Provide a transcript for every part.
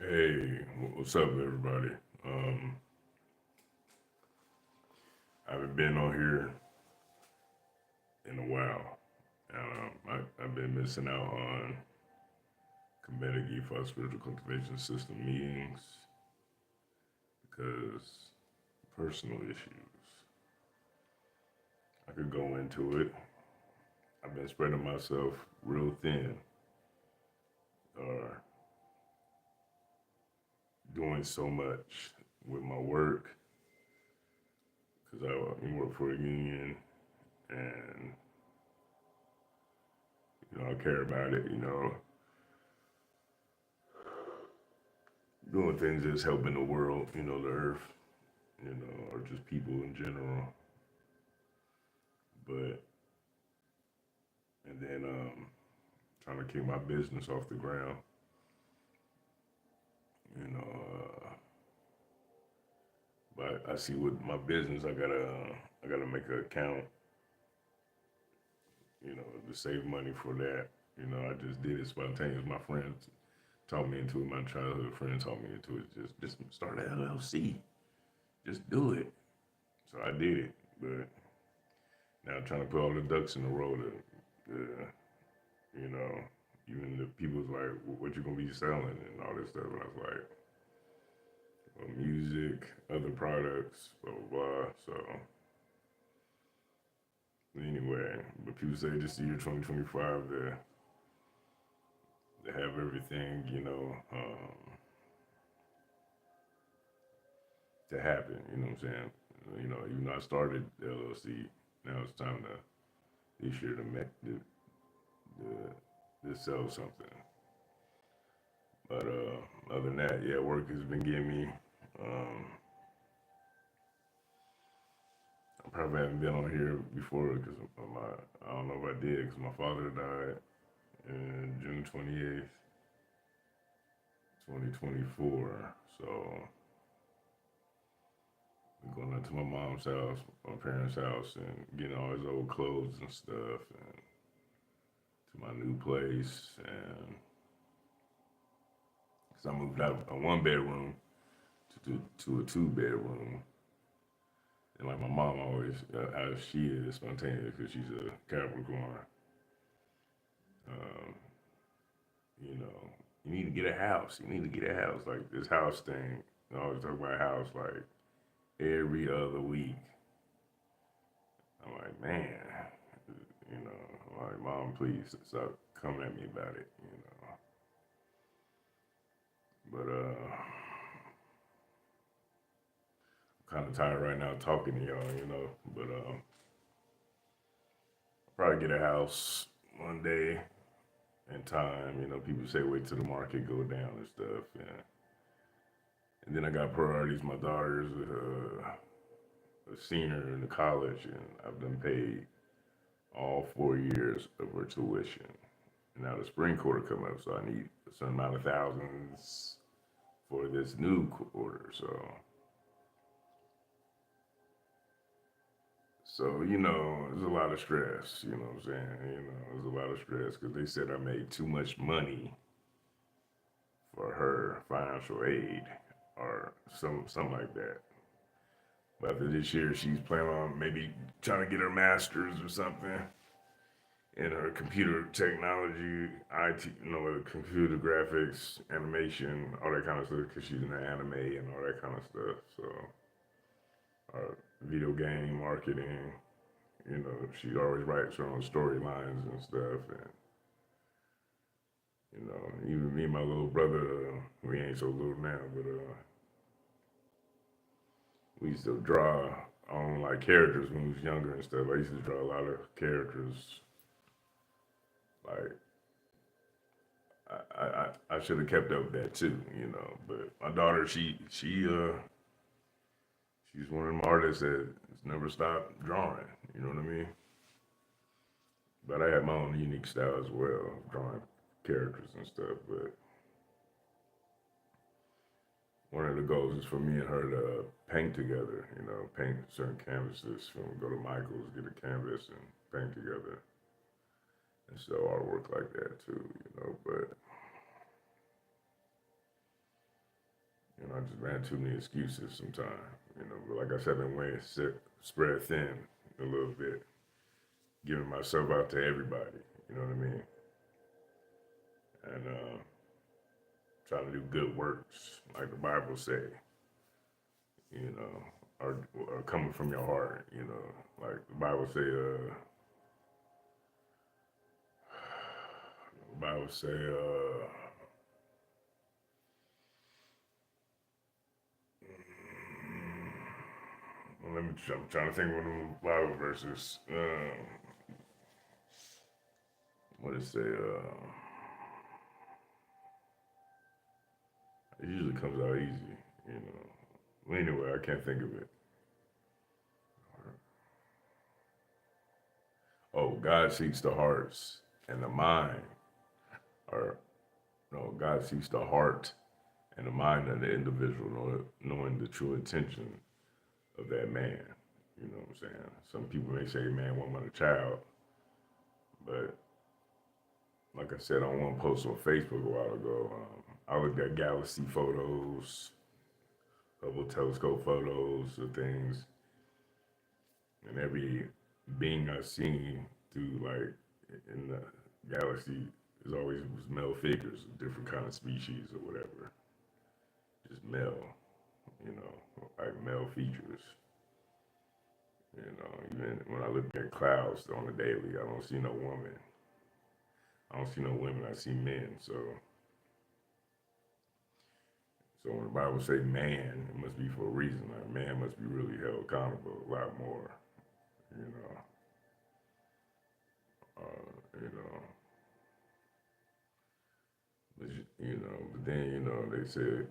Hey, what's up, everybody? Um, I haven't been on here in a while. I've been missing out on Comedic E5 Spiritual Cultivation System meetings because personal issues. I could go into it. I've been spreading myself real thin or doing so much with my work because I work for a union and I care about it. Doing things that's helping the world, the earth, or just people in general. But and then trying to keep my business off the ground. You know, but I see with my business, I gotta make an account. To save money for that. I just did it spontaneous. My friends taught me into it. My childhood friends taught me into it. Just start an LLC. Just do it. So I did it. But now I'm trying to put all the ducks in a row to you know, even the people's like, what you gonna be selling and all this stuff. And I was like, well, music, other products, blah, blah, blah. So anyway, but people say this year 2025 to have everything, to happen, you know what I'm saying? Even though I started the LLC, now it's time to this year to make to sell something. But other than that, yeah, work has been getting me. Um, I probably haven't been on here before because I don't know if I did because my father died in June 28th, 2024. So I'm going up to my mom's house, my parents' house, and getting all his old clothes and stuff, and to my new place. And because I moved out a one bedroom to a two bedroom. And like my mom always, how she is spontaneous because she's a Capricorn. Um, you know, you need to get a house. You need to get a house. Like this house thing. I always talk about a house like every other week. I'm like, man, I'm like, mom, please stop coming at me about it. But I'm kind of tired right now talking to y'all. But I'll probably get a house one day in time. People say wait till the market go down and stuff. Yeah. And then I got priorities. My daughter's a senior in the college, and I've done paid all 4 years of her tuition. And now the spring quarter coming up, so I need a certain amount of thousands for this new quarter. So there's a lot of stress. You know what I'm saying? There's a lot of stress because they said I made too much money for her financial aid or something like that. But after this year, she's planning on maybe trying to get her master's or something in her computer technology, IT, computer graphics, animation, all that kind of stuff, because she's in the anime and all that kind of stuff. So, video game marketing, she always writes her own storylines and stuff. And, even me and my little brother, we ain't so little now, but we used to draw on like characters when we was younger and stuff. I used to draw a lot of characters. Like I should have kept up with that too. But my daughter, she's one of them artists that never stopped drawing. You know what I mean? But I have my own unique style as well, drawing characters and stuff. But one of the goals is for me and her to paint together. Paint certain canvases. Go to Michael's, get a canvas, and paint together, and sell artwork like that too. But You know, I just ran too many excuses sometimes. You know, but like I said, I've been weighing spread thin a little bit, giving myself out to everybody. You know what I mean? And trying to do good works, like the Bible say. You know, are coming from your heart. You know, like the Bible say. The Bible say. Let me. I'm trying to think of one of the Bible verses. What it say? It usually comes out easy. You know. Well, anyway, I can't think of it. Oh, God seeks the hearts and the mind, or no, God seeks the heart and the mind of the individual, knowing the true intention of that man. You know what I'm saying? Some people may say man, woman, a child, but like I said on one post on Facebook a while ago, I looked at galaxy photos, Hubble telescope photos of things, and every being I seen through like in the galaxy is always was male figures, different kind of species or whatever, just male, you know, like male features. You know, even when I look at clouds on the daily, I don't see no woman. I don't see no women. I see men. So when the Bible say man, it must be for a reason. Like man must be really held accountable a lot more. You know, you know, but then they said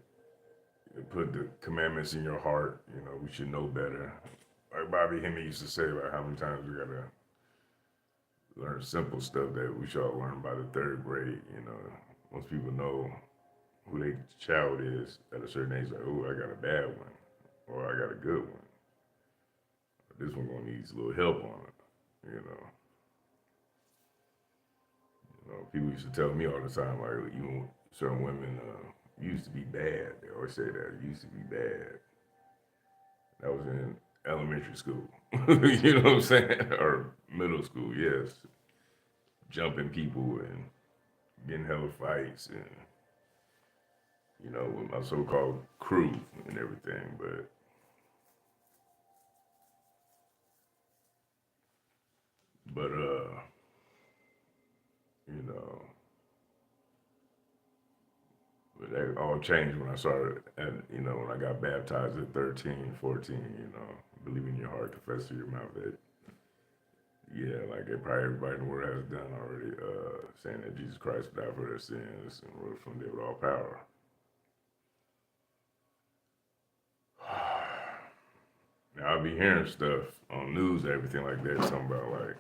put the commandments in your heart. You know, we should know better. Like Bobby Hemming used to say about how many times we gotta learn simple stuff that we should all learn by the third grade. You know, most people know who their child is at a certain age. Like, oh, I got a bad one, or I got a good one. This one gonna need a little help on it. People used to tell me all the time, like, you certain women used to be bad. They always say that used to be bad. That was in elementary school. You know what I'm saying? Or middle school, yes. Jumping people and getting hella fights and with my so-called crew and everything. But you know, but that all changed when I started at when I got baptized at 13, 14. Believe in your heart, confess to your mouth that like probably everybody in the world has done already, saying that Jesus Christ died for their sins and rose from there with all power. Now I'll be hearing stuff on news, everything like that, something about like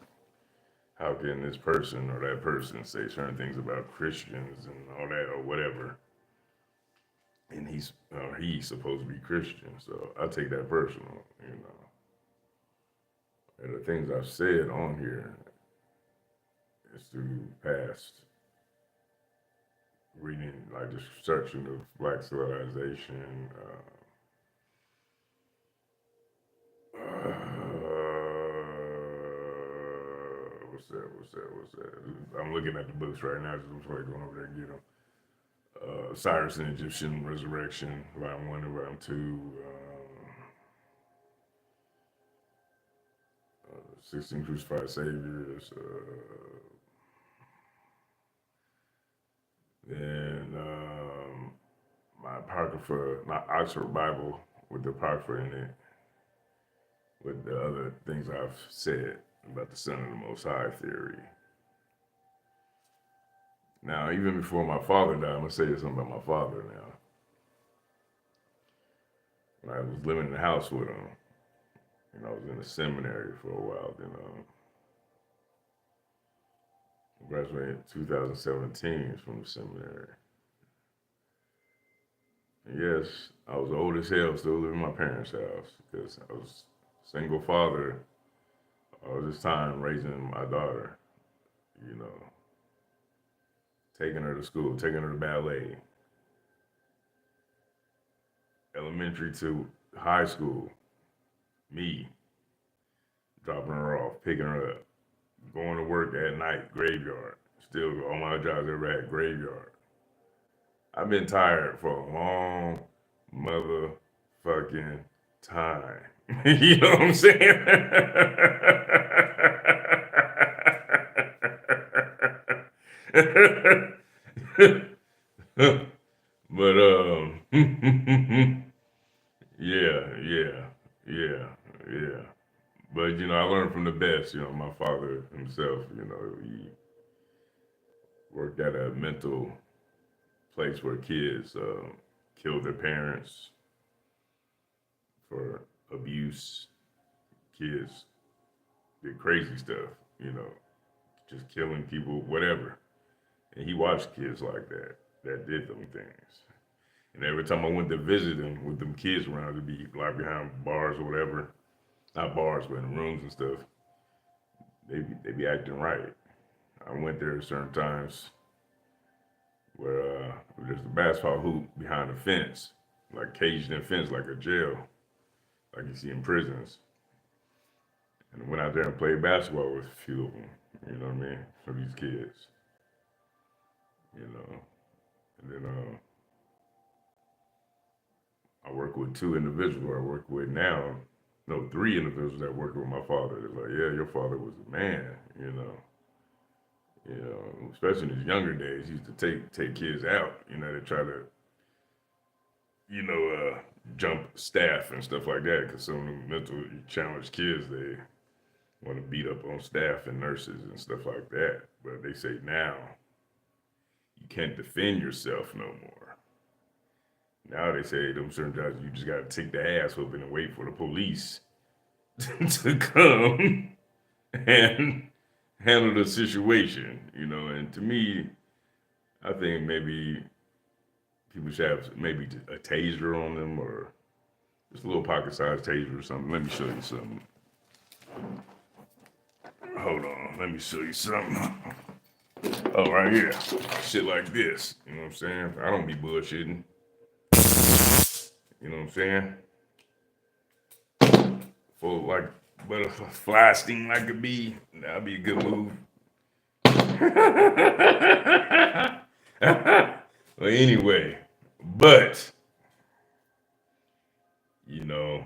how can this person or that person say certain things about Christians and all that or whatever, and he's supposed to be Christian, so I take that personal. And the things I've said on here is through past reading, like destruction of black civilization. What's that? I'm looking at the books right now, just before I go over there and get them. Cyrus and Egyptian Resurrection, round one and round two. 16 Crucified Saviors. Then my Apocrypha, my Oxford Bible with the Apocrypha in it, with the other things I've said about the Son of the Most High theory. Now, even before my father died, I'm going to say something about my father now. When I was living in the house with him, I was in the seminary for a while, then graduated in 2017 from the seminary. And yes, I was old as hell, still living in my parents' house because I was a single father all this time raising my daughter, taking her to school, taking her to ballet, elementary to high school, me dropping her off, picking her up, going to work at night, graveyard. Still, all my jobs ever had graveyard. I've been tired for a long motherfucking time. You know what I'm saying? But yeah, yeah, yeah. But I learned from the best. My father himself. He worked at a mental place where kids killed their parents for abuse. Kids did crazy stuff. You know, just killing people, whatever. And he watched kids like that did them things. And every time I went to visit him with them kids around, to be like behind bars or whatever, not bars, but in rooms and stuff, they be acting right. I went there certain times where there's a basketball hoop behind a fence, like caged in fence, like a jail, like you see in prisons. And I went out there and played basketball with a few of them. You know what I mean? For these kids. You know, and then I work with two individuals I work with now. No, three individuals that worked with my father. They're like, yeah, your father was a man. Especially in his younger days, he used to take kids out. To try to you know jump staff and stuff like that. Because some of the mentally challenged kids, they want to beat up on staff and nurses and stuff like that. But they say now you can't defend yourself no more. Now they say them certain jobs you just gotta take the ass whooping and wait for the police to come and handle the situation. And to me, I think maybe people should have maybe a taser on them or just a little pocket-sized taser or something. Let me show you something. Hold on, let me show you something. Oh, right here. Shit like this. You know what I'm saying? I don't be bullshitting. You know what I'm saying? For like butterfly fly sting like a bee, that'd be a good move. Well, anyway, but I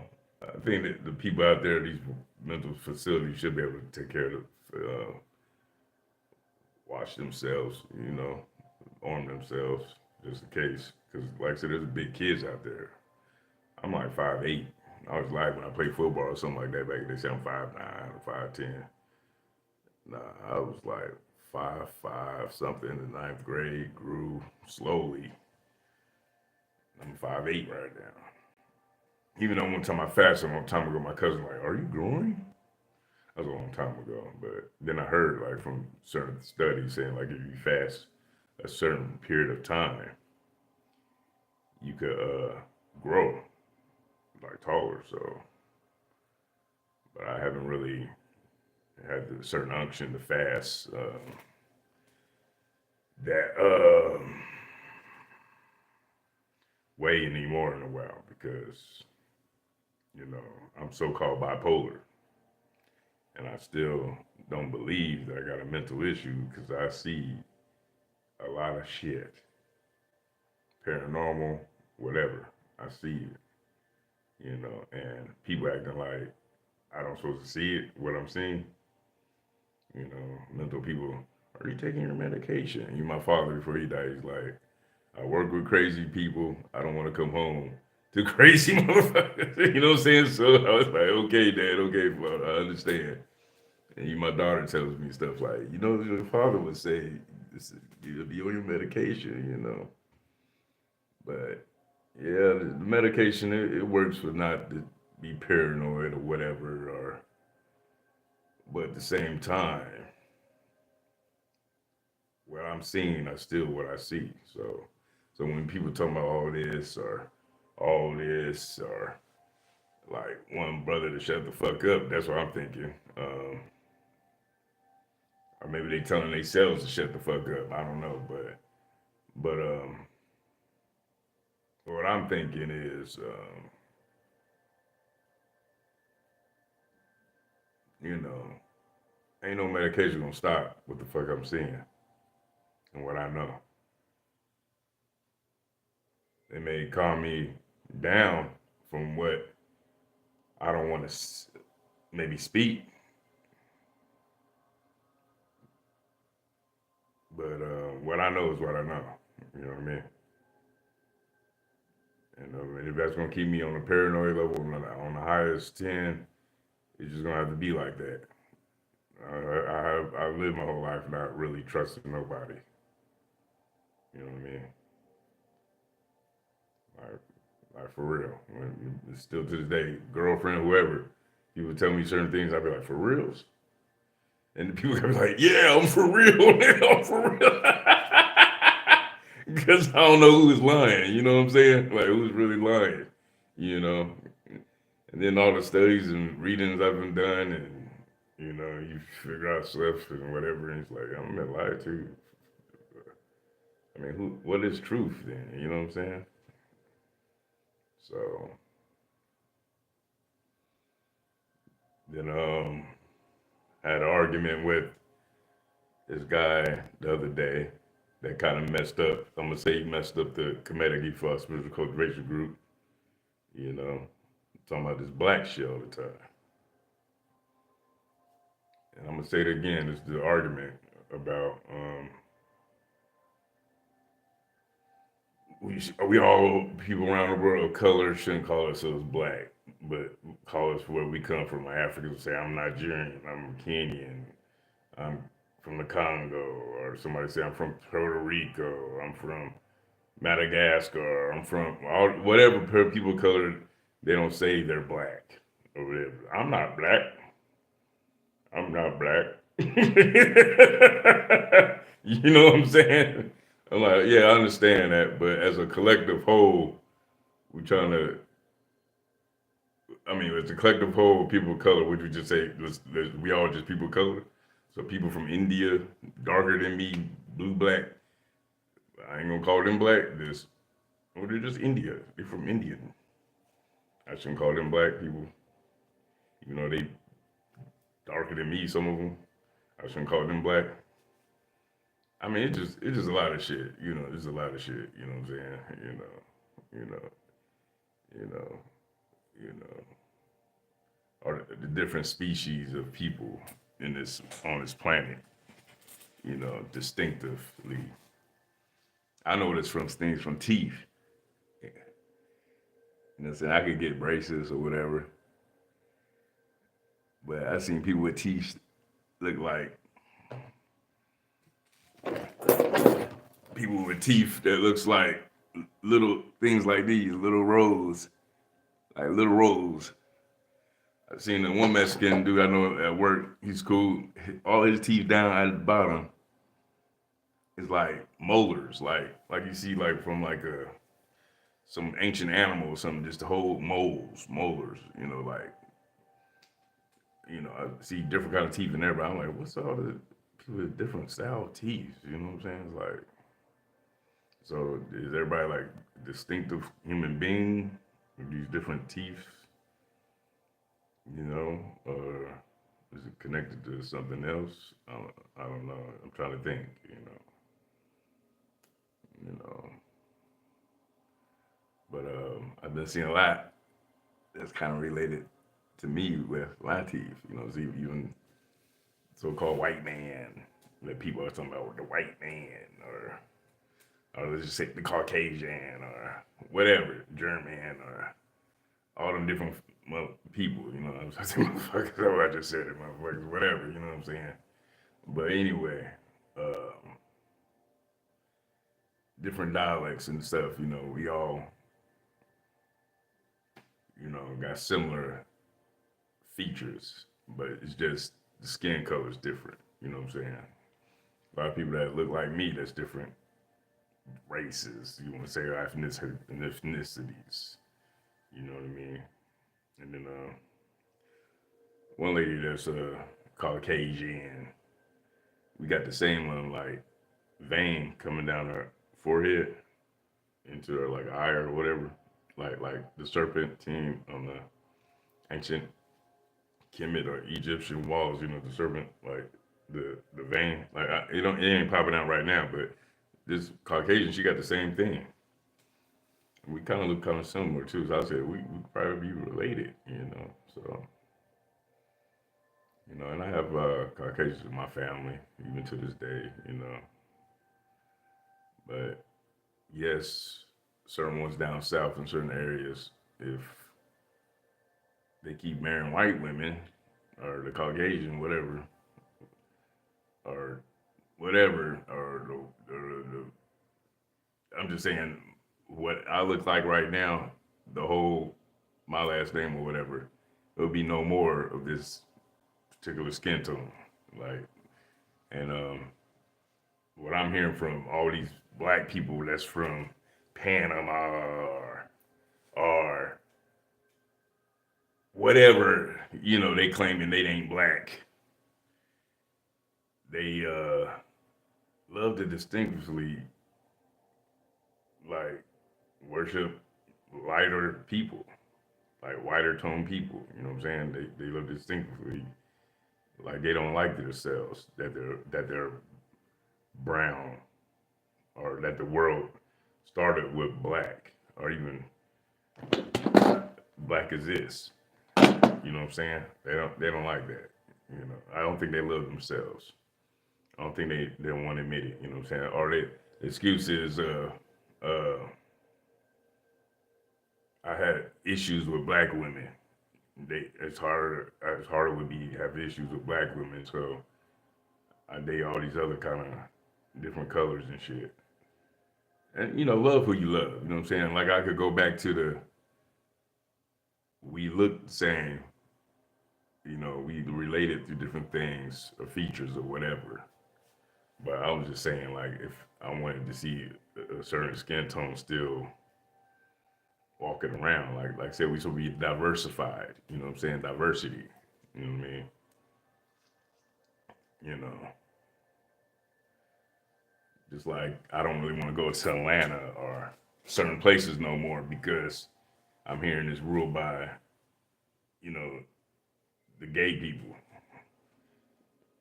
think that the people out there, these mental facilities, should be able to take care of watch themselves, arm themselves, just in case. Because, like I said, there's big kids out there. I'm like 5'8". I was like when I played football or something like that back then, they say I'm 5'9" or 5'10". Nah, I was like 5'5" something in the ninth grade, grew slowly. I'm 5'8" right now. Even though one time I fasted a long time ago, my cousin like, "Are you growing?" That was a long time ago, but then I heard like from certain studies saying like if you fast a certain period of time, you could grow like taller. So, but I haven't really had the certain unction to fast that way anymore in a while because I'm so-called bipolar, and I still don't believe that I got a mental issue because I see a lot of shit, paranormal, whatever. I see it, and people acting like I don't supposed to see it, what I'm seeing. Mental people, are you taking your medication? My father, before he died, he's like, I work with crazy people. I don't want to come home to crazy motherfuckers. You know what I'm saying? So I was like, okay, Dad, okay, Father, I understand. And my daughter tells me stuff like, your father would say, you'll be on your medication. But yeah, the medication, it works for not to be paranoid or whatever, but at the same time, what I'm seeing is still what I see. So when people talk about all this or like one brother to shut the fuck up, that's what I'm thinking. Or maybe they telling themselves to shut the fuck up. I don't know, but what I'm thinking is, you know, ain't no medication gonna stop what the fuck I'm seeing and what I know. It may calm me down from what I don't want to maybe speak, but what I know is what I know. You know what I mean? And if that's gonna keep me on a paranoid level on the highest 10, it's just gonna have to be like that. I lived my whole life not really trusting nobody. You know what I mean? Like, like for real. Still to this day, girlfriend, whoever, people tell me certain things, I'd be like, for reals? And the people can be like, yeah, I'm for real, nigga, I'm for real. Because I don't know who's lying, you know what I'm saying? Like, who's really lying, you know? And then all the studies and readings I've been done, and, you figure out stuff and whatever, and it's like, I'm gonna lie to you. I mean, what is truth then? You know what I'm saying? So, then, I had an argument with this guy the other day that kind of messed up. I'm gonna say he messed up the Kemetic Ethos Spiritual Cultivation Group. You know, talking about this black shit all the time. And I'm gonna say it again. It's the argument about we all people around the world of color shouldn't call ourselves black, but call us where we come from. Like Africans will say, "I'm Nigerian. I'm Kenyan. I'm from the Congo," or somebody say, "I'm from Puerto Rico. I'm from Madagascar. I'm from all whatever people of color." They don't say they're black or whatever. I'm not black. I'm not black. You know what I'm saying? I'm like, yeah, I understand that, but as a collective whole, we're trying to. I mean, as a collective whole, people of color, would you just say we all just people of color? So people from India, darker than me, blue, black, I ain't gonna call them black. They're just India. They're from India. I shouldn't call them black people, even though they darker than me. Some of them, I shouldn't call them black. I mean, it's just a lot of shit. It's a lot of shit. You know what I'm saying? You know, you know, you know, or the different species of people in this on this planet. Distinctively. I know this from things from teeth. Saying I could get braces or whatever, but I seen people with teeth look like people with teeth that looks like little things like these, little rows, like little rows. I seen the one Mexican dude I know at work. He's cool. All his teeth down at the bottom is like molars, like you see like from like a some ancient animal or something. Just the whole molars. I see different kind of teeth in everybody. I'm like, what's all the people with different style of teeth? You know what I'm saying? It's like, so is everybody like distinctive human being with these different teeth? Or is it connected to something else? I don't know. I'm trying to think. You know. But I've been seeing a lot that's kind of related to me with my teeth. So even so-called white man that people are talking about the white man, or let's just say the Caucasian, or whatever, German, or all them different people. I was saying, motherfuckers, that's what I just said, motherfuckers, whatever. You know what I'm saying? But anyway, um, different dialects and stuff. We all got similar features, but it's just the skin color is different. You know what I'm saying? A lot of people that look like me, that's different races. You want to say ethnicities. You know what I mean? And then one lady that's Caucasian, we got the same one like vein coming down her forehead, into like eye or whatever, like the serpent team on the ancient Kemet or Egyptian walls. You know, the serpent, like the vein. Like it ain't popping out right now, but this Caucasian, she got the same thing. We kind of look kind of similar too. So I said we probably be related. So and I have Caucasians in my family even to this day. But yes, certain ones down south in certain areas, if they keep marrying white women or the Caucasian, or whatever, or I'm just saying what I look like right now, the whole my last name or whatever, there'll be no more of this particular skin tone. Like, and what I'm hearing from all these black people that's from Panama or whatever, they claiming they ain't black. They love to distinctively like worship lighter people, like whiter tone people. You know what I'm saying? They love distinctively like they don't like themselves that they're brown or that the world started with black or even black as this. You know what I'm saying? They don't like that. I don't think they love themselves. I don't think they want to admit it. You know what I'm saying? Or the excuse is uh I had issues with black women. It's harder would be to have issues with black women, so I date all these other kind of different colors and shit. And love who you love. You know what I'm saying? Like I could go back to the we look the same. We related to different things or features or whatever. But I was just saying, like, if I wanted to see a certain skin tone still walking around, like I said, we should be diversified. You know what I'm saying? Diversity. You know what I mean? You know, just like I don't really want to go to Atlanta or certain places no more because I'm hearing it's ruled by, you know, the gay people.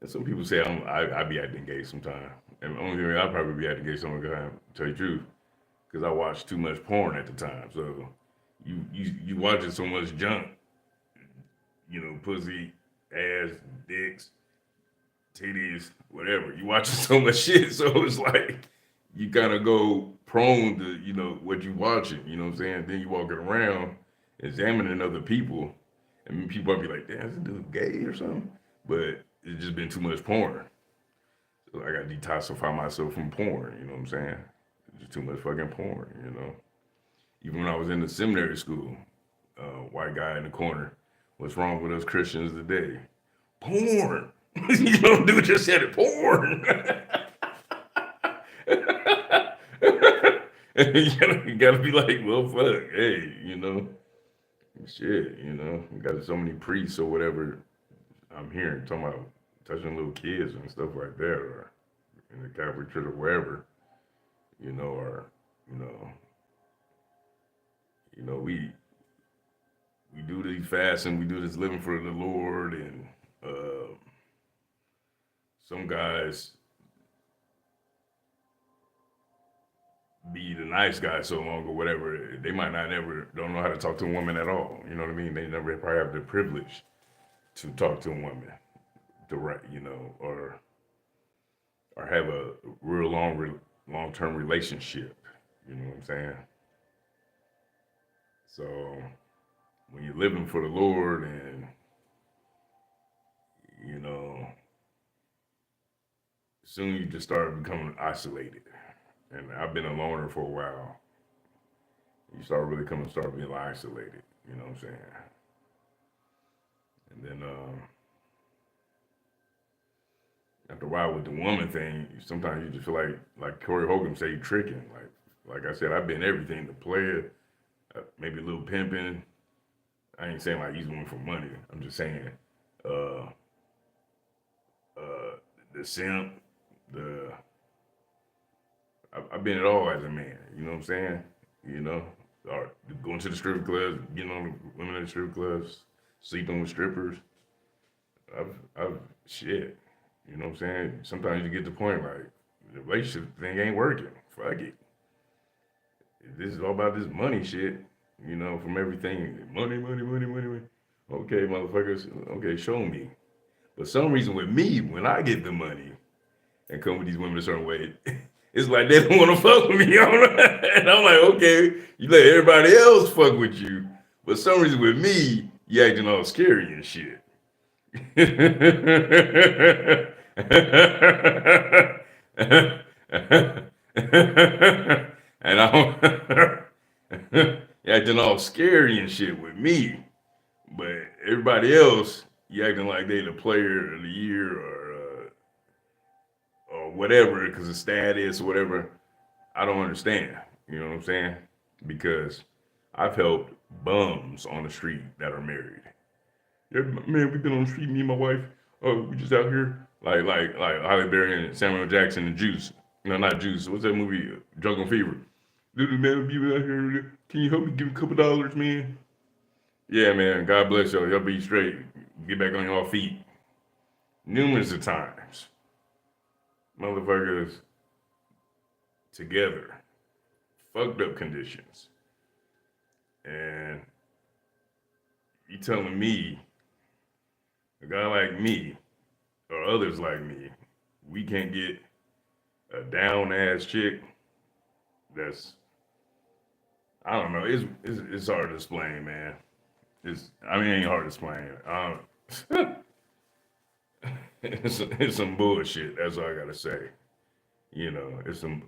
And some people say I be acting gay sometimes. And the only thing I probably be acting gay some of the time, to tell you the truth, because I watched too much porn at the time. So you watching so much junk, pussy, ass, dicks, titties, whatever. You watching so much shit, so it's like you kind of go prone to what you watching. You know what I'm saying? Then you walking around examining other people, and people be like, "Damn, this dude gay or something." But it's just been too much porn. So I got to detoxify myself from porn. You know what I'm saying? Just too much fucking porn. Even when I was in the seminary school, white guy in the corner. What's wrong with us Christians today? Porn. Dude just said it. Porn. You gotta be like, well, fuck, hey, shit, we got so many priests or whatever. I'm hearing talking about touching little kids and stuff like that, or in the Catholic Church or wherever, or you know, we do these fasts and we do this living for the Lord, and some guys be the nice guy so long or whatever, they might not ever don't know how to talk to a woman at all. You know what I mean? They never probably have the privilege to talk to a woman, direct, or have a real long term relationship. You know what I'm saying? So when you're living for the Lord, and you know, soon you just start becoming isolated. And I've been a loner for a while. You start being isolated. You know what I'm saying? And then after a while with the woman thing, sometimes you just feel like Corey Hogan say, you tricking. Like I said, I've been everything. The player, maybe a little pimping. I ain't saying like using one for money. I'm just saying, uh, the simp, I've been it all as a man. You know what I'm saying? you know, or going to the strip clubs, getting on the women in the strip clubs, sleeping with strippers. I've shit. You know what I'm saying? Sometimes you get to the point like the relationship thing ain't working. Fuck it. This is all about this money shit. You know, from everything. Money, money, money, money, money. Okay, motherfuckers. Okay, show me. But some reason with me, when I get the money and come with these women a certain way, it's like they don't want to fuck with me. And I'm like, okay, you let everybody else fuck with you. But some reason with me, you acting all scary and shit. And I'm acting all scary and shit with me. But everybody else, you acting like they the player of the year or whatever because of status or whatever. I don't understand. You know what I'm saying? Because I've helped bums on the street that are married. Yeah, man, we've been on the street, me and my wife. Oh, we just out here. Like Halle Berry and Samuel Jackson and Juice. No, not Juice. What's that movie? Jungle Fever. Dude, man, we out here. Can you help me give a couple dollars, man? Yeah, man. God bless y'all. Y'all be straight. Get back on your feet. Numerous of times. Motherfuckers together. Fucked up conditions. And you telling me, a guy like me, or others like me, we can't get a down ass chick that's I don't know. It's hard to explain, man. It ain't hard to explain. It's some bullshit. That's all I gotta say. You know, it's some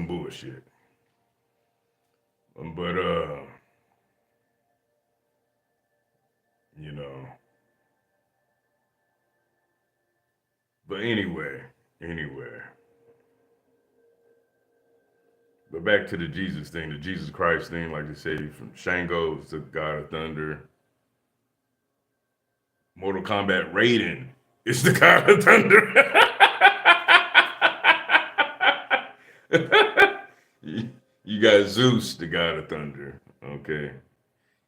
bullshit. But you know. But anyway. But back to the Jesus thing, the Jesus Christ thing, like they say, from Shango to God of Thunder. Mortal Kombat Raiden is the God of Thunder. You got Zeus, the God of Thunder. Okay.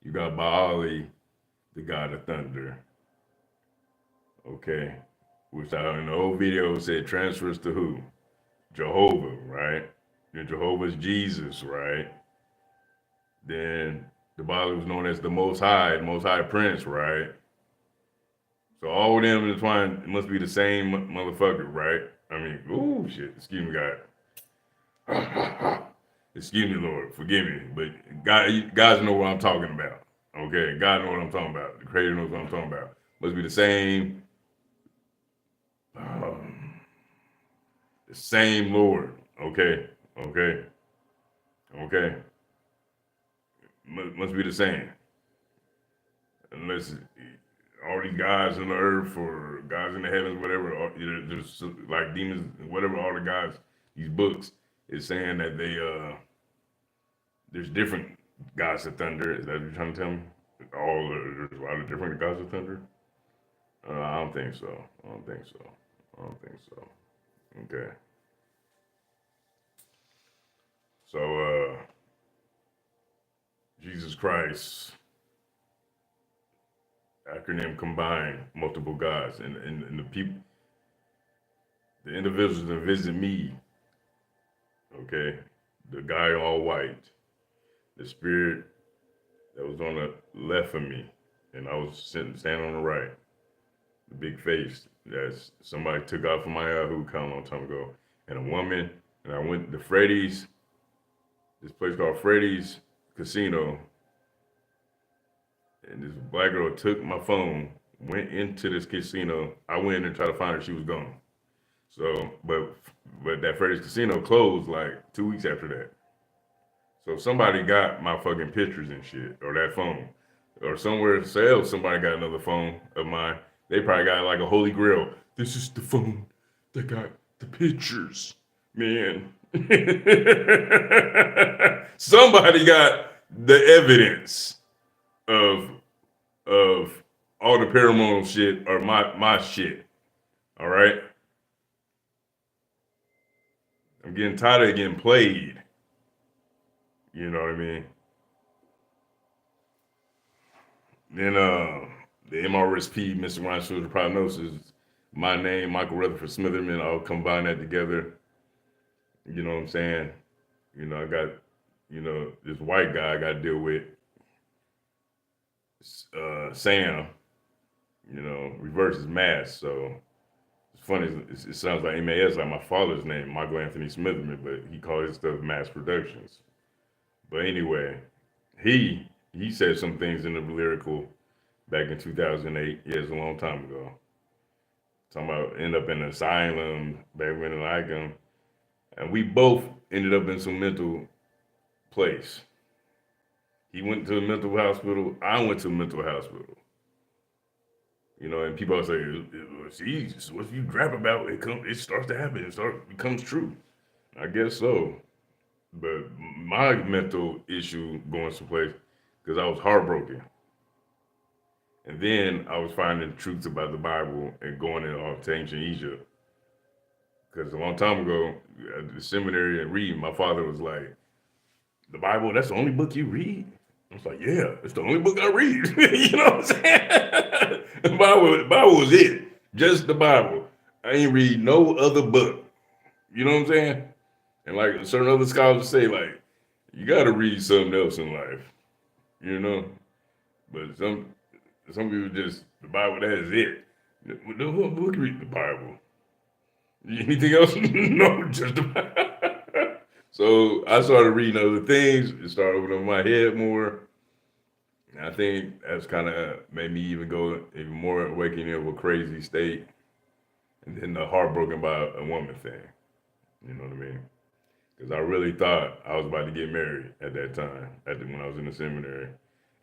You got Baali, the God of Thunder. Okay. Which I in the old video said transfers to who? Jehovah, right? Then Jehovah's Jesus, right? Then the Bible was known as the Most High Prince, right? So all of them intertwined must be the same motherfucker, right? I mean, ooh, shit. Excuse me, God. Excuse me, Lord. Forgive me. But God, you guys know what I'm talking about. Okay? God knows what I'm talking about. The Creator knows what I'm talking about. Must be um, the same Lord. Okay? Okay? Okay? Must be the same. Unless all these guys on the earth or guys in the heavens, whatever, there's like demons, whatever, all the guys, these books is saying that there's different gods of thunder. Is that what you're trying to tell me? There's a lot of different gods of thunder. I don't think so. I don't think so. I don't think so. Okay. So, Jesus Christ, acronym combine multiple gods, and the people, the individuals that visit me, okay, the guy all white, the spirit that was on the left of me, and I was standing on the right, the big face that somebody took out from my Yahoo account a long time ago, and a woman, and I went to Freddy's, this place called Freddy's Casino, and this black girl took my phone, went into this casino. I went in and tried to find her. She was gone. So, but that Freddy's Casino closed like 2 weeks after that. So somebody got my fucking pictures and shit, or that phone, or somewhere else somebody got another phone of mine. They probably got like a holy grail. This is the phone that got the pictures, man. Somebody got the evidence of of all the paranormal shit or my shit. All right, I'm getting tired of getting played. You know what I mean? Then the MRSP, Mr. Rhinestone Prognosis, my name, Michael Rutherford Smitherman, I'll combine that together. You know what I'm saying? I got, this white guy I got to deal with, Sam, reverses mass. So it's funny. It sounds like MAS, like my father's name, Michael Anthony Smitherman, but he called his stuff Mass Productions. But anyway, he said some things in the lyrical back in 2008. Yeah, it's a long time ago. Talking about end up in an asylum back when like him, and we both ended up in some mental place. He went to a mental hospital. I went to a mental hospital. And people say, "See, what you rap about, it starts to happen. Becomes true." I guess so. But my mental issue going someplace because I was heartbroken. And then I was finding truths about the Bible and going to ancient Egypt. Because a long time ago, at the seminary and reading, my father was like, "The Bible, that's the only book you read?" I was like, "Yeah, it's the only book I read." You know what I'm saying? The Bible was it. Just the Bible. I ain't read no other book. You know what I'm saying? And like certain other scholars say, like, you got to read something else in life, you know. But some people just the Bible. That is it. What book read the Bible? Anything else? No, just the Bible. So I started reading other things. It started opening up my head more. And I think that's kind of made me even go even more awakening of a crazy state, and then the heartbroken by a woman thing. You know what I mean? Because I really thought I was about to get married at that time. When I was in the seminary,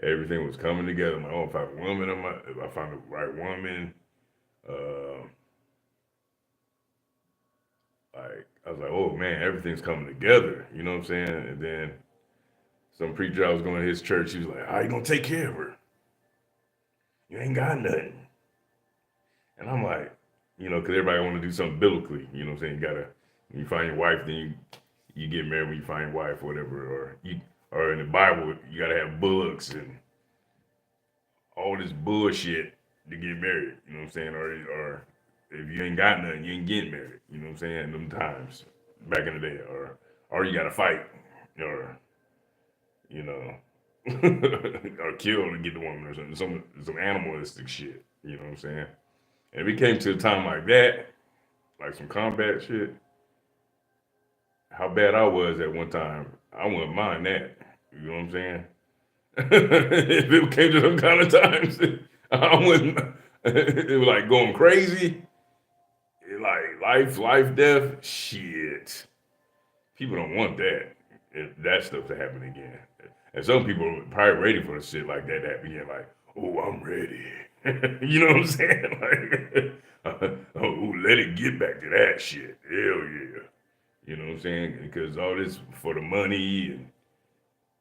everything was coming together. I'm like, oh, if I find a woman, if I find the right woman, uh, like I was like, oh man, everything's coming together. You know what I'm saying? And then some preacher I was going to his church, he was like, how you gonna take care of her? You ain't got nothing. And I'm like, because everybody want to do something biblically. You know what I'm saying? When you find your wife, then you get married when you find your wife or whatever, or in the Bible, you gotta have bullocks and all this bullshit to get married. You know what I'm saying? Or if you ain't got nothing, you ain't getting married. You know what I'm saying? In them times back in the day, or you gotta fight, or you know, or kill to get the woman or something. Some animalistic shit. You know what I'm saying? And if it came to a time like that, like some combat shit, how bad I was at one time, I wouldn't mind that. You know what I'm saying? If it came to them kind of times, I wouldn't. It was like going crazy, like life, death. Shit, people don't want that stuff to happen again. And some people are probably ready for the shit like that to happen again. Like, oh, I'm ready. You know what I'm saying? Like, oh, let it get back to that shit. Hell yeah. You know what I'm saying? Because all this for the money and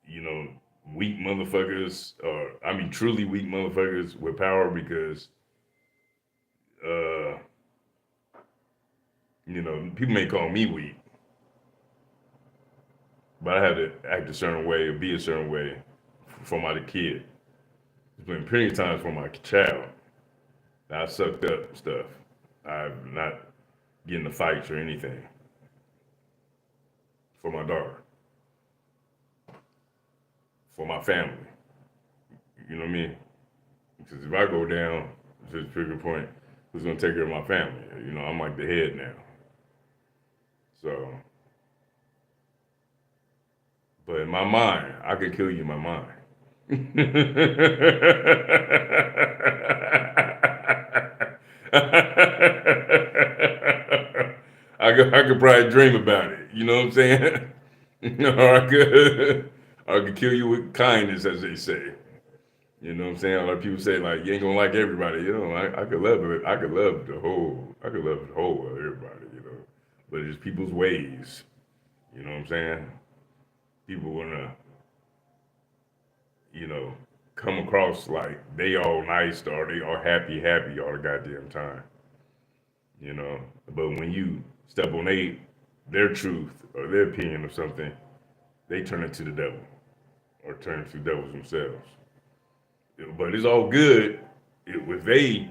you know weak motherfuckers, or I mean truly weak motherfuckers with power. Because uh, people may call me weak, but I have to act a certain way or be a certain way for my kid. There's been plenty of times for my child that I sucked up stuff. I'm not getting the fights or anything for my daughter, for my family. You know what I mean? Because if I go down to this trigger point, who's gonna take care of my family? I'm like the head now. So, but in my mind, I could kill you in my mind. I could probably dream about it. You know what I'm saying? or I could kill you with kindness, as they say. You know what I'm saying? A lot of people say like you ain't gonna like everybody. I could love it. I could love the whole of everybody. But it's people's ways. You know what I'm saying? People wanna, you know, come across like they all nice or they all happy all the goddamn time. You know, but when you step on their truth or their opinion of something, they turn into the devil or turn into devils themselves. But it's all good if they,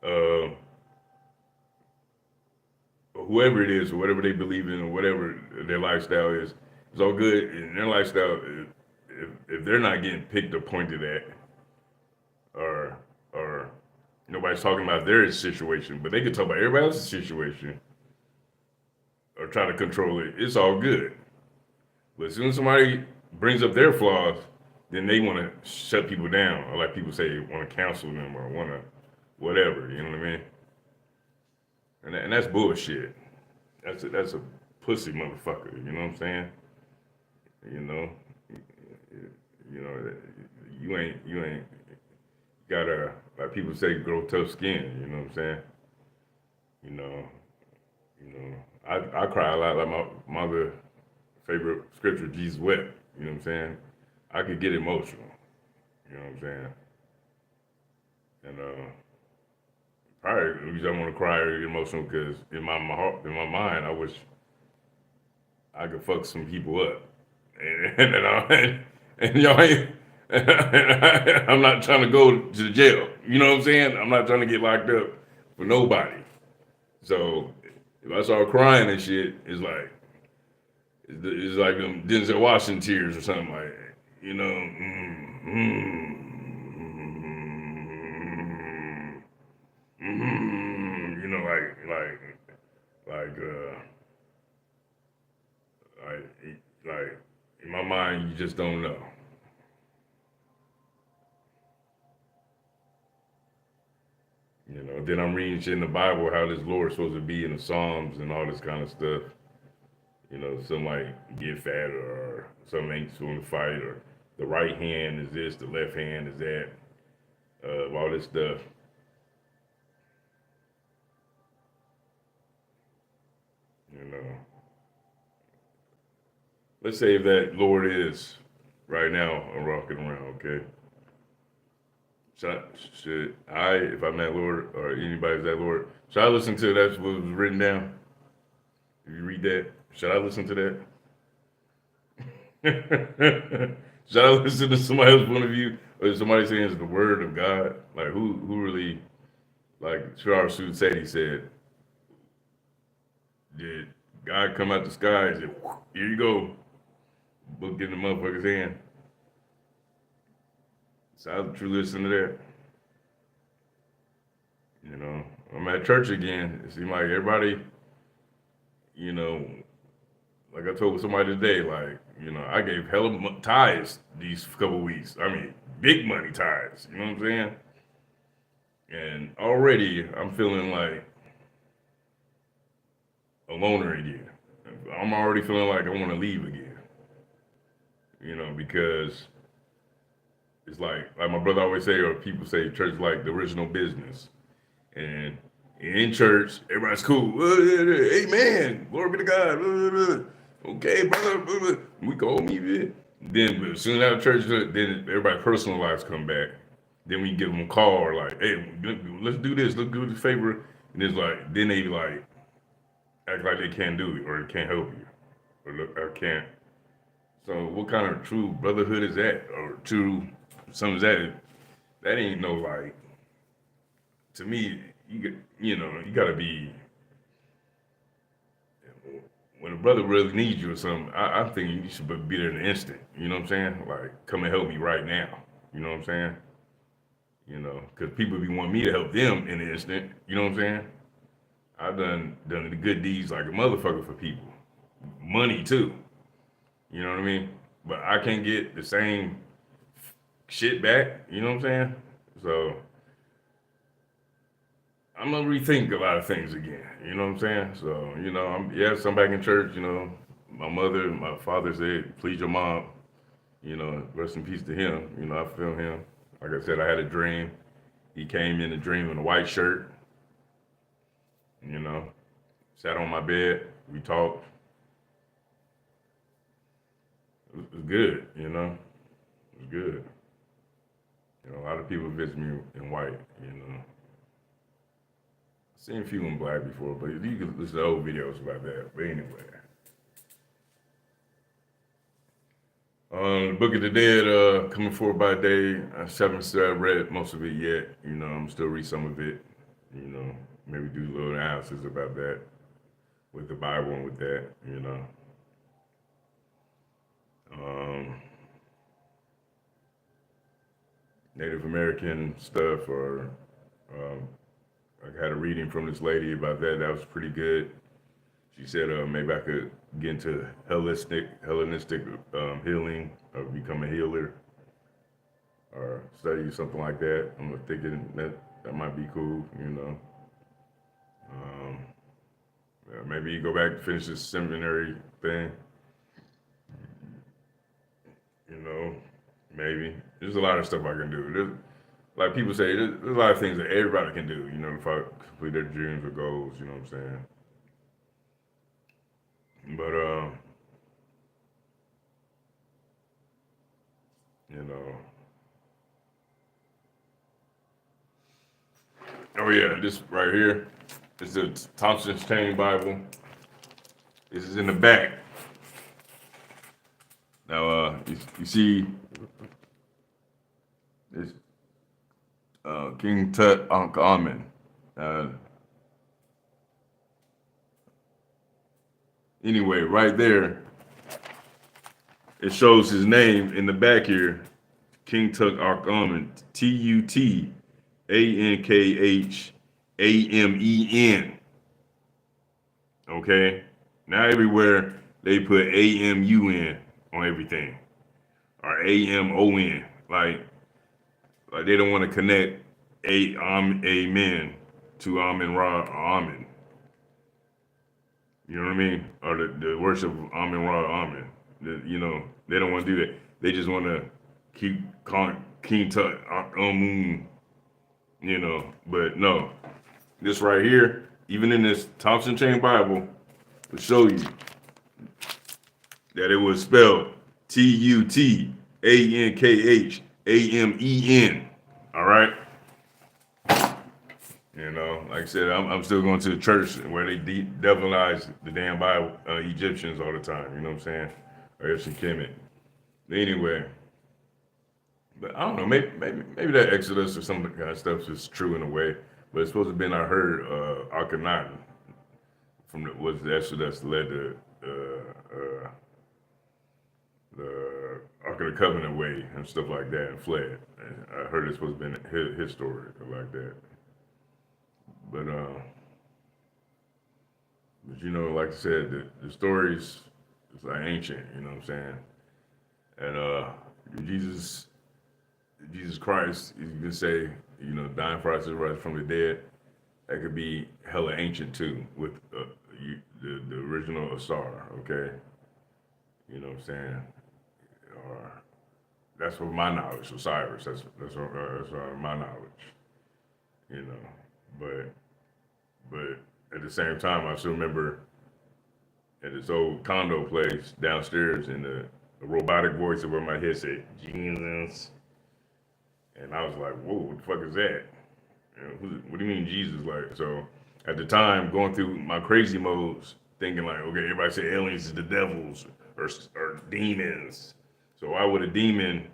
uh, whoever it is, or whatever they believe in, or whatever their lifestyle is, it's all good in their lifestyle. If they're not getting picked or pointed at, or nobody's talking about their situation, but they can talk about everybody else's situation or try to control it, it's all good. But as soon as somebody brings up their flaws, then they want to shut people down, or like people say, want to counsel them or want to whatever. You know what I mean? And that's bullshit. That's a pussy motherfucker. You know what I'm saying? You know, you know, you ain't gotta, like people say, grow tough skin. You know what I'm saying? You know, you know. I cry a lot. Like my mother favorite scripture, Jesus wept. You know what I'm saying? I could get emotional. You know what I'm saying? And probably the reason I want to cry or get emotional because in my heart, in my mind, I wish I could fuck some people up, and y'all ain't. I'm not trying to go to the jail. You know what I'm saying? I'm not trying to get locked up for nobody. So if I start crying and shit, it's like them Denzel Washington tears or something like that. You know, you know, like like in my mind, you just don't know. You know, then I'm reading shit in the Bible how this Lord's supposed to be in the Psalms and all this kind of stuff. You know, some might get fat or some ain't supposed to fight or the right hand is this, the left hand is that, all this stuff. You know, let's say if that Lord is right now I'm rocking around, okay? Should I, if I'm that Lord or anybody's that Lord, should I listen to that's what was written down? If you read that, should I listen to that? Should I listen to somebody else's point of view, or is somebody saying it's the word of God? Like who really, like Charles Sue said, he said, did God come out the sky and said, here you go, book in the motherfucker's hand? So I truly listen to that. You know, I'm at church again. It seems like everybody, you know, like I told somebody today, like, you know, I gave hella tithes these couple weeks. I mean, big money tithes. You know what I'm saying? And already I'm feeling like a loner again. I'm already feeling like I want to leave again. You know, because it's like my brother always say, or people say, church is like the original business. And in church, everybody's cool. Amen. Glory be to God. Okay, brother. We call me it. Then as soon as out of church, then everybody personal lives come back. Then we give them a call or like, hey, let's do this. Let's do this favor. And it's like, then they like act like they can't do it or they can't help you or look, I can't. So what kind of true brotherhood is that? Or true, some is that? That ain't no like. To me, you know, you gotta be when a brother really needs you or something. I think you should be there in an instant. You know what I'm saying? Like, come and help me right now. You know what I'm saying? You know, because people be wanting me to help them in an instant. You know what I'm saying? I've done the good deeds like a motherfucker for people. Money too. You know what I mean? But I can't get the same shit back. You know what I'm saying? So I'm gonna rethink a lot of things again. You know what I'm saying? So you know, yes, I'm back in church. You know, my mother, my father said, "Please your mom." You know, rest in peace to him. You know, I feel him. Like I said, I had a dream. He came in the dream in a white shirt. You know, sat on my bed. We talked. It was good. You know, it was good. You know, a lot of people visit me in white. You know, seen a few in black before, but you can listen to old videos about that. But anyway, Book of the Dead, coming forward by day. I haven't read most of it yet. You know, I'm still read some of it. You know, maybe do little analysis about that with the Bible and with that. You know, um, Native American stuff, or um, I had a reading from this lady about that. That was pretty good. She said maybe I could get into Hellenistic healing or become a healer or study something like that. I'm thinking that might be cool. You know, um, maybe you go back to finish this seminary thing. You know, maybe there's a lot of stuff I can do. Like people say, there's a lot of things that everybody can do. You know, to complete their dreams or goals. You know what I'm saying? But you know, oh yeah, this right here is the Thompson's Chain Bible. This is in the back. Now, you see this King Tut Ankh Amen. Uh, anyway, right there, it shows his name in the back here, King Tut Ankh Amen, Tutankhamen. Okay, now everywhere they put AMUN on everything or AMON, like they don't want to connect Amen to Amen Ra Amen. You know what I mean? Or the worship of Amen Ra Amen. You know, they don't want to do that. They just want to keep calling King Tut Amun, you know. But no, this right here, even in this Thompson Chain Bible, will show you that it was spelled Tutankhamen. All right? You know, like I said, I'm still going to the church where they devilize the damn Bible, Egyptians all the time. You know what I'm saying? Or Egyptian Kemet. Anyway, but I don't know. Maybe that Exodus or some of the kind of stuff is true in a way. But it's supposed to have been, I heard, Akhenaten from was the Exodus led the Ark of the Covenant way and stuff like that and fled. And I heard it's supposed to have been his story like that. But you know, like I said, the stories is like ancient. You know what I'm saying? And Jesus, Jesus Christ, you can say, you know, dying for us is rise from the dead. That could be hella ancient too, with the original Asar. Okay, you know what I'm saying? Or that's what my knowledge. Osiris. That's my knowledge. You know, but at the same time, I still remember at this old condo place downstairs, and the robotic voice over my head said Jesus, and I was like, "Whoa, what the fuck is that? You know, what do you mean Jesus?" Like, so at the time, going through my crazy modes, thinking like, okay, everybody say aliens is the devils or demons. So why would a demon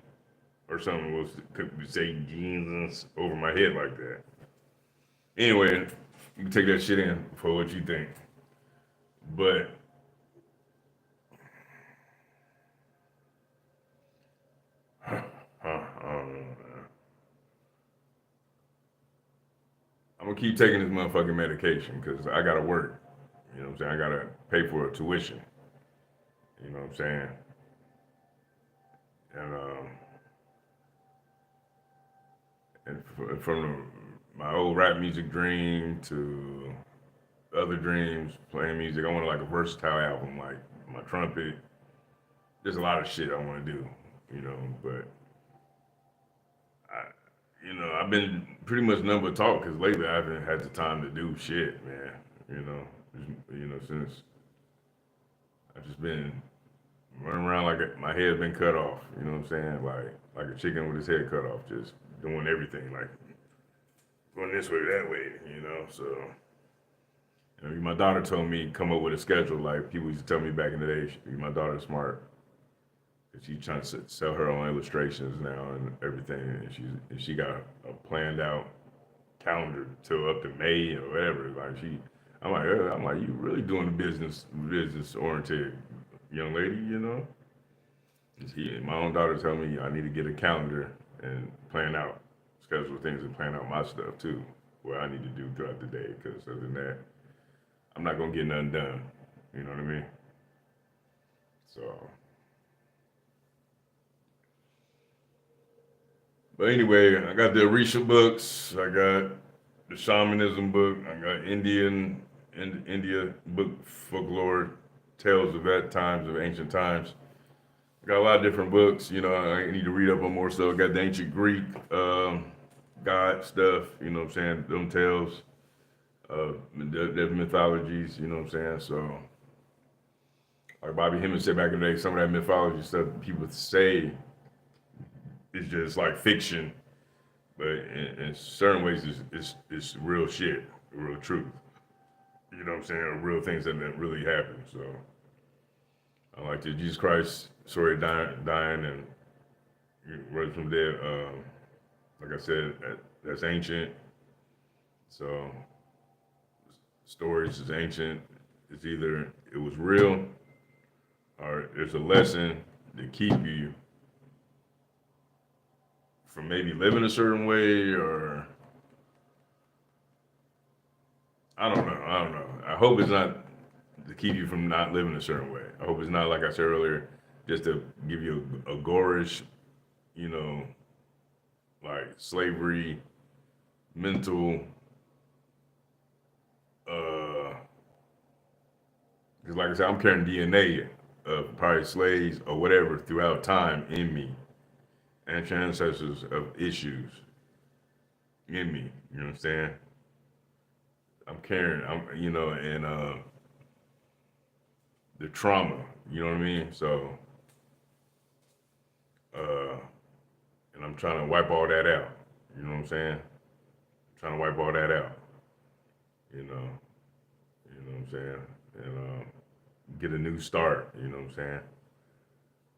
or something could say Jesus over my head like that? Anyway, you can take that shit in for what you think. But I don't know, man. I'm gonna keep taking this motherfucking medication because I gotta work. You know what I'm saying? I gotta pay for a tuition. You know what I'm saying? And from my old rap music dream to other dreams, playing music, I want like a versatile album, like my trumpet. There's a lot of shit I want to do, you know, but I, I've been pretty much number talk because lately I haven't had the time to do shit, man. You know, since I've just been running around like my head's been cut off. You know what I'm saying? Like a chicken with his head cut off, just doing everything, like going this way, that way. You know, so. My daughter told me come up with a schedule like people used to tell me back in the day. My daughter's smart, She's trying to sell her own illustrations now and everything, and she got a planned out calendar till up to May or whatever. Like I'm like, you really doing the business oriented young lady, you know? My own daughter tell me I need to get a calendar and plan out, schedule things and plan out my stuff too, what I need to do throughout the day. Because other than that, I'm not gonna get nothing done. You know what I mean? So, but anyway, I got the Orisha books. I got the shamanism book. I got India book, folklore, tales of that times of ancient times. I got a lot of different books. You know, I need to read up on more stuff. I got the ancient Greek god stuff. You know what I'm saying? Them tales, their mythologies. You know what I'm saying? So, like Bobby Hemmings said back in the day, some of that mythology stuff people say is just like fiction, but in certain ways, it's real shit, real truth. You know what I'm saying? Real things that really happen. So I like the Jesus Christ story, dying and rose from dead. Like I said, that's ancient. So stories is ancient. It's either it was real or it's a lesson to keep you from maybe living a certain way, or I don't know. I hope it's not to keep you from not living a certain way. I hope it's not, like I said earlier, just to give you a gorish, you know, like slavery, mental, because like I said, I'm carrying DNA of probably slaves or whatever throughout time in me, and ancestors of issues in me. You know what I'm saying? You know, and the trauma. You know what I mean? So, uh, and I'm trying to wipe all that out. You know what I'm saying? I'm trying to wipe all that out. You know, you know what I'm saying? And get a new start. You know what I'm saying?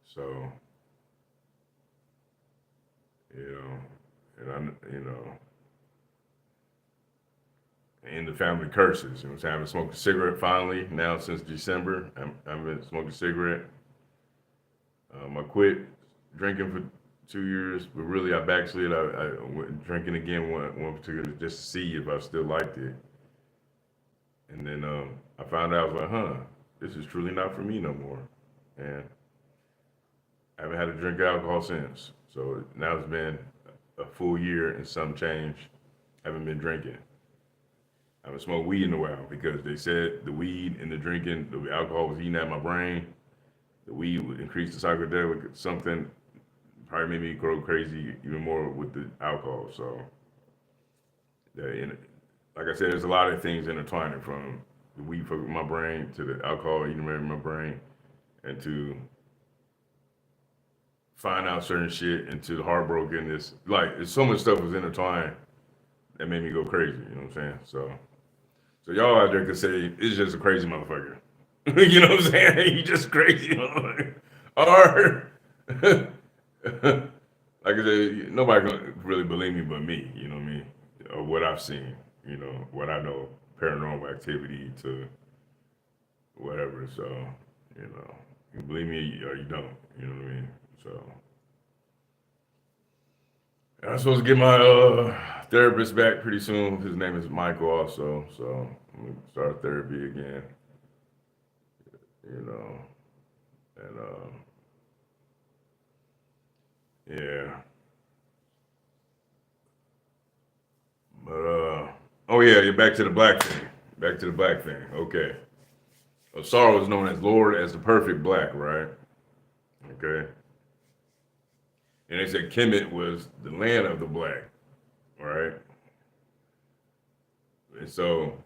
So, you know, and you know, end the family curses. You know what I'm saying? I haven't smoked a cigarette finally now since December. I haven't smoked a cigarette. I quit drinking for 2 years, but really I backslid. I went drinking again one for 2 years just to see if I still liked it. And then I found out, I was like, this is truly not for me no more. And I haven't had a drink of alcohol since. So now it's been a full year and some change. I haven't been drinking. I haven't smoked weed in a while because they said the weed and the drinking, the alcohol was eating at my brain. The weed would increase the psychedelic something, probably made me go crazy even more with the alcohol. So, like I said, there's a lot of things intertwining from the weed for my brain to the alcohol eating in my brain, and to find out certain shit and to the heartbrokenness. Like, so much stuff was intertwined that made me go crazy. You know what I'm saying? So y'all out there could say it's just a crazy motherfucker. You know what I'm saying? You just crazy motherfucker. Or like I said, nobody can really believe me but me. You know what I mean? Or what I've seen. You know what I know, paranormal activity to whatever. So you know, you believe me or you don't. You know what I mean? So I'm supposed to get my therapist back pretty soon. His name is Michael also. So I'm gonna start therapy again. You know, and yeah. But oh yeah, you're back to the black thing. Back to the black thing. Okay. Osara was known as Lord as the perfect black, right? Okay. And they said Kemet was the land of the black, right? And so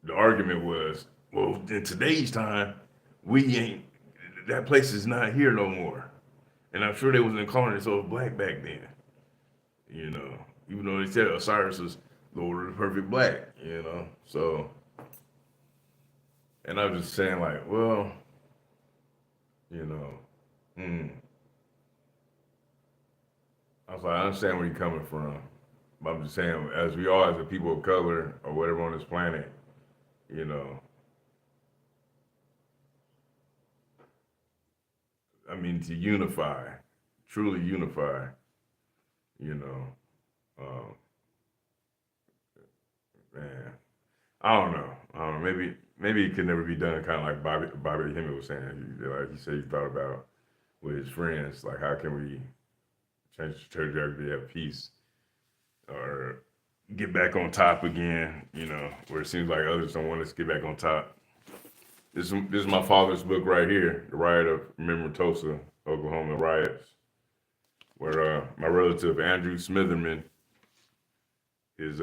the argument was, well, in today's time, we ain't that place is not here no more. And I'm sure they wasn't calling themselves black back then, you know. Even though they said Osiris was Lord of the perfect black, you know. So and I was just saying like, well, you know, hmm. So I understand where you're coming from. But I'm just saying, as we are, as a people of color or whatever on this planet, you know, I mean, to unify, truly unify, you know, um, man, I don't know. I don't know. Maybe it could never be done. Kind of like Bobby Hemming was saying. Like he said, he thought about with his friends, like how can we change the trajectory of peace or get back on top again? You know, where it seems like others don't want us to get back on top. This is my father's book right here, The Riot of Remember Tulsa, Oklahoma Riots, where my relative Andrew Smitherman, his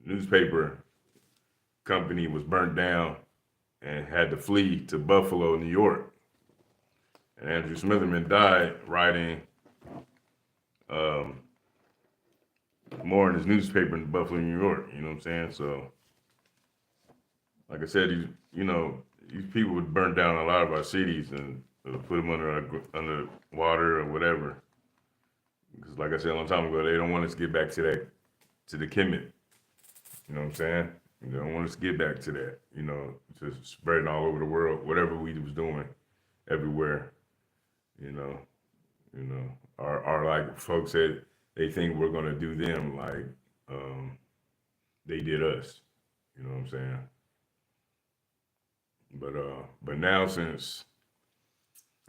newspaper company was burnt down and had to flee to Buffalo, New York. And Andrew Smitherman died writing um, more in his newspaper in Buffalo, New York. You know what I'm saying? So, like I said, these people would burn down a lot of our cities and put them under water or whatever. Because, like I said a long time ago, they don't want us to get back to the Kemet. You know what I'm saying? They don't want us to get back to that. You know, just spreading all over the world, whatever we was doing, everywhere. You know, or like folks said, they think we're gonna do them like they did us. You know what I'm saying? But now since,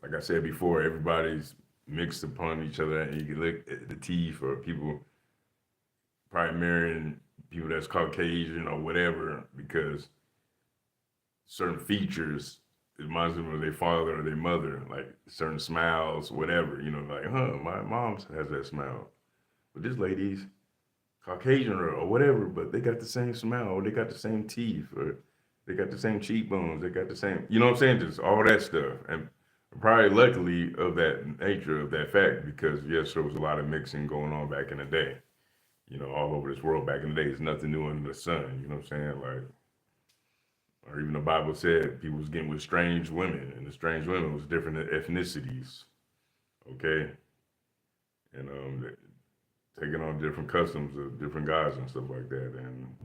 like I said before, everybody's mixed upon each other, and you can look at the T for people probably marrying people that's Caucasian or whatever because certain features it reminds them of their father or their mother, like certain smiles, whatever. You know, like, my mom has that smile, but this lady's Caucasian or whatever, but they got the same smile, or they got the same teeth, or they got the same cheekbones, they got the same, you know what I'm saying? Just all that stuff. And probably luckily of that nature, of that fact, because yes, there was a lot of mixing going on back in the day. You know, all over this world back in the day, there's nothing new under the sun. You know what I'm saying? Like, or even the Bible said people was getting with strange women, and the strange women was different ethnicities. Okay, and taking on different customs of different guys and stuff like that. And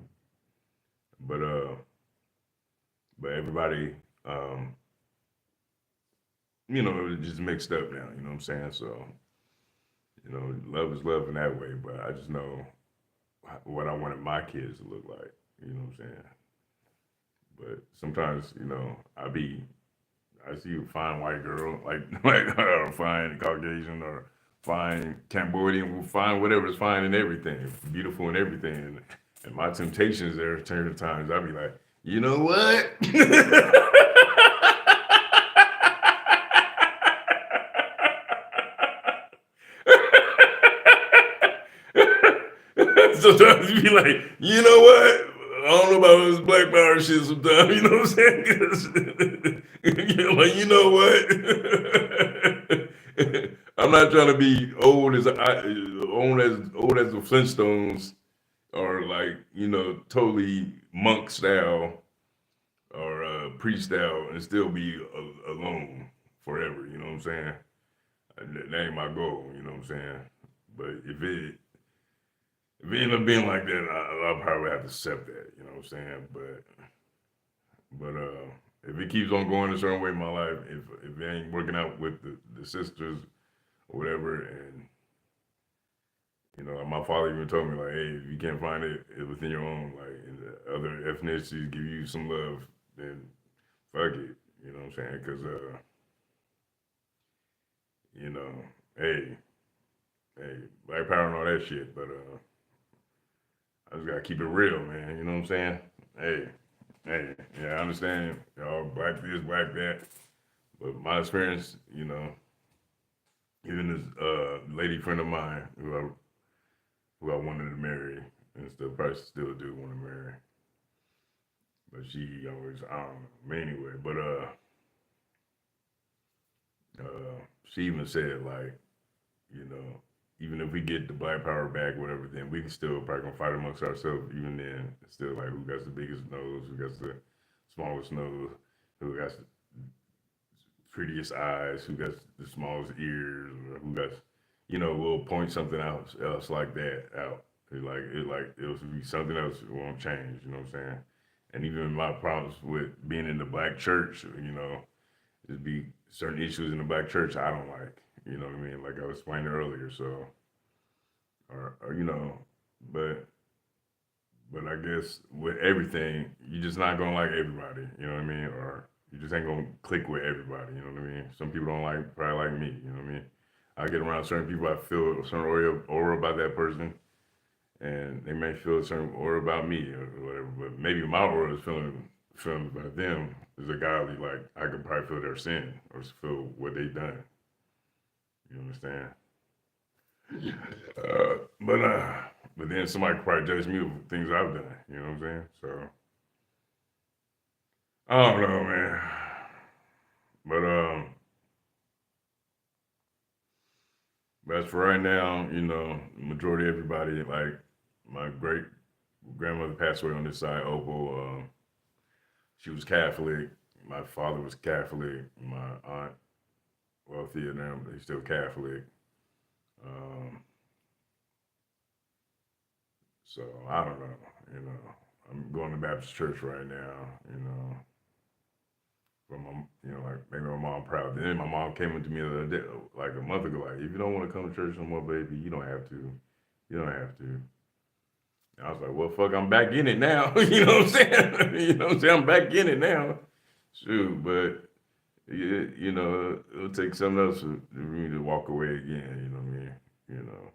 but uh, but everybody, it just mixed up now. You know what I'm saying? So love is love in that way. But I just know what I wanted my kids to look like. You know what I'm saying? But sometimes, I see a fine white girl, like or fine Caucasian or fine Cambodian, fine whatever is fine in everything, beautiful in everything. And my temptations there turn of times, I'd be like, you know what? Sometimes you be like, you know what? I don't know about this black power shit sometimes, you know what I'm saying? 'Cause you're like, you know what? I'm not trying to be old as the Flintstones or like, totally monk style or priest style and still be alone forever, you know what I'm saying? That ain't my goal, you know what I'm saying? But if it end up being like that, I'll probably have to accept that. You know what I'm saying? But if it keeps on going a certain way in my life, if it ain't working out with the sisters or whatever, and my father even told me like, hey, if you can't find it within your own, like, and the other ethnicities give you some love, then fuck it. You know what I'm saying? Because you know, hey, black power and all that shit, but I just gotta keep it real, man. You know what I'm saying? Hey, yeah, I understand y'all black this, black that, but my experience, even this lady friend of mine who I wanted to marry and still probably still do want to marry, but she always I don't know. But anyway, but she even said like, you know, even if we get the black power back, whatever, then we can still probably gonna fight amongst ourselves. Even then, it's still like who got the biggest nose, who got the smallest nose, who got prettiest eyes, who got the smallest ears, or who got, you know, will point something else like that out. It was be something else that won't change. You know what I'm saying? And even my problems with being in the black church, you know, it'd be certain issues in the black church I don't like. You know what I mean? Like I was explaining earlier. So, or you know, but I guess with everything, you're just not gonna like everybody. You know what I mean? Or you just ain't gonna click with everybody. You know what I mean? Some people don't probably like me. You know what I mean? I get around certain people, I feel a certain aura about that person, and they may feel a certain aura about me or whatever. But maybe my aura is feeling about them is a godly. Like I could probably feel their sin or feel what they done. You understand? But then somebody could probably judge me with things I've done. You know what I'm saying? So I don't know, man. But as for right now, you know, majority of everybody, like my great grandmother passed away on this side, Opal. She was Catholic. My father was Catholic. My aunt, wealthy and them, they still Catholic. Um, so I don't know. You know, I'm going to Baptist church right now. You know, from my, you know, like maybe my mom proud. Then my mom came up to me the other day, like a month ago, like if you don't want to come to church no more, baby, you don't have to. You don't have to. I was like, well, fuck, I'm back in it now. You know what I'm saying? You know what I'm saying? I'm back in it now. Shoot, but you know, it'll take something else for me to walk away again. You know what I mean? You know,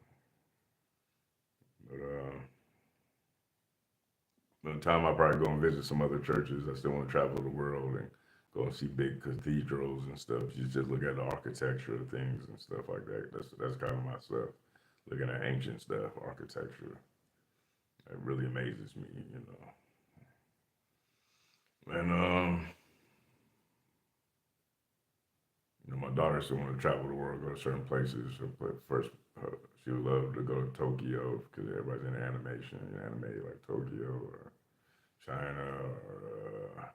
but by the time I probably go and visit some other churches, I still want to travel the world and go and see big cathedrals and stuff. You just look at the architecture of things and stuff like that. That's kind of my stuff. Looking at ancient stuff, architecture, it really amazes me. You know, and you know, my daughter still want to travel the world, go to certain places. First, she would love to go to Tokyo because everybody's in animation, anime like Tokyo or China. Or,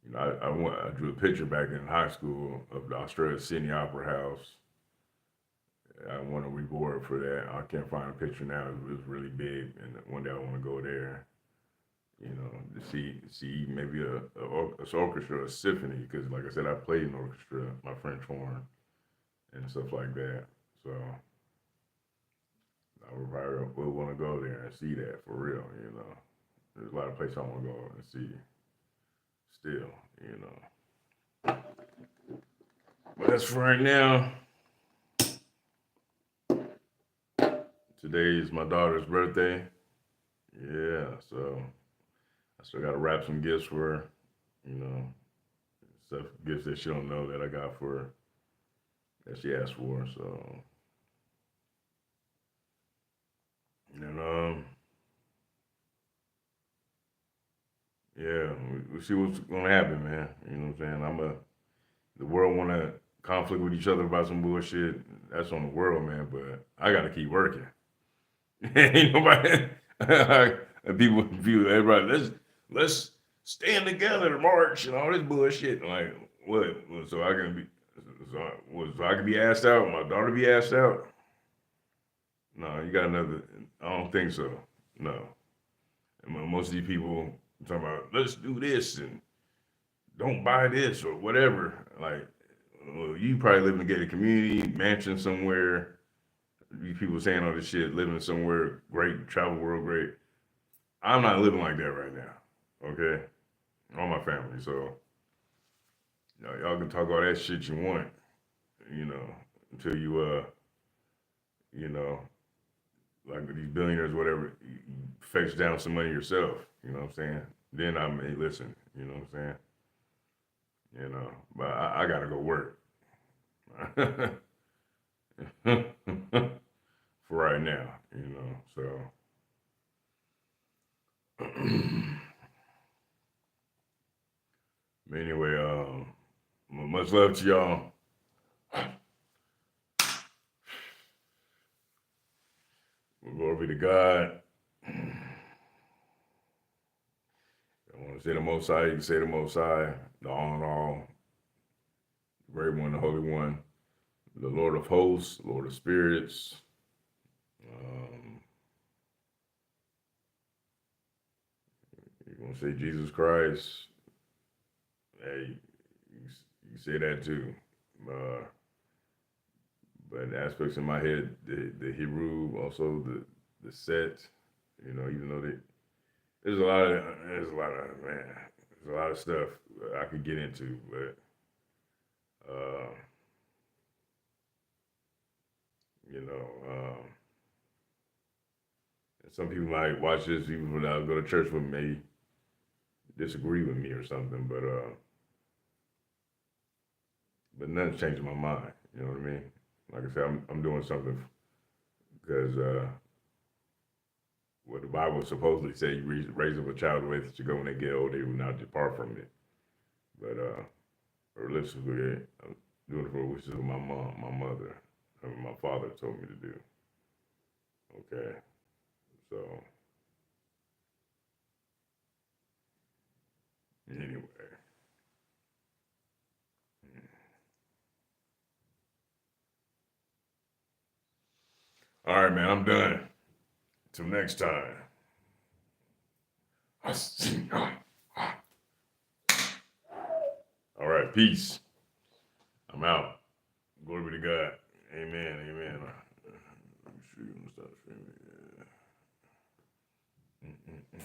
you know, I drew a picture back in high school of the Australia Sydney Opera House. I won a reward for that. I can't find a picture now. It was really big, and one day I want to go there. You know, to see maybe a orchestra, a symphony, because like I said, I played in orchestra, my French horn, and stuff like that. So I would probably would want to go there and see that for real. You know, there's a lot of places I want to go and see still. You know, but as for right now, today is my daughter's birthday. Yeah, so I still got to wrap some gifts for her. You know, stuff gifts that she don't know that I got for her that she asked for. So and yeah, we see what's gonna happen, man. You know what I'm saying? The world wanna conflict with each other about some bullshit. That's on the world, man. But I gotta keep working. Ain't nobody. People view everybody. Let's stand together to march and all this bullshit. Like what? So I can be. So I can be asked out. My daughter be asked out. No, you got another. I don't think so. No. And most of these people talking about let's do this and don't buy this or whatever. Like, well, you probably live in a gated community, mansion somewhere. These people saying all this shit, living somewhere great, travel world great. I'm not living like that right now. Okay, all my family. So y'all can talk all that shit you want, you know, until you know, like these billionaires, whatever, you fetch down some money yourself. You know what I'm saying? Then I may listen. You know what I'm saying? You know, but I gotta go work for right now. You know, so anyway, much love to y'all. Glory be to God. I want to say the Most High. You can say the Most High, the All in All, Great One, the Holy One, the Lord of Hosts, Lord of Spirits. You want to say Jesus Christ? Hey, you say that too. Uh, but in aspects in my head, the Hebrew, also the Set, even though there's a lot of stuff I could get into, but uh, you know, and some people might watch this even when I go to church with me, disagree with me or something, but nothing's changing my mind. You know what I mean? Like I said, I'm doing something because what the Bible supposedly say, you raise up a child the way that you go when they get old, they will not depart from it. But realistically, I'm doing it for the wishes of my mom, my mother, and my father told me to do. Okay, so anyway, all right, man, I'm done. Till next time. All right, peace. I'm out. Glory be to God. Amen. Amen. Let me see. I'm gonna stop streaming. Yeah.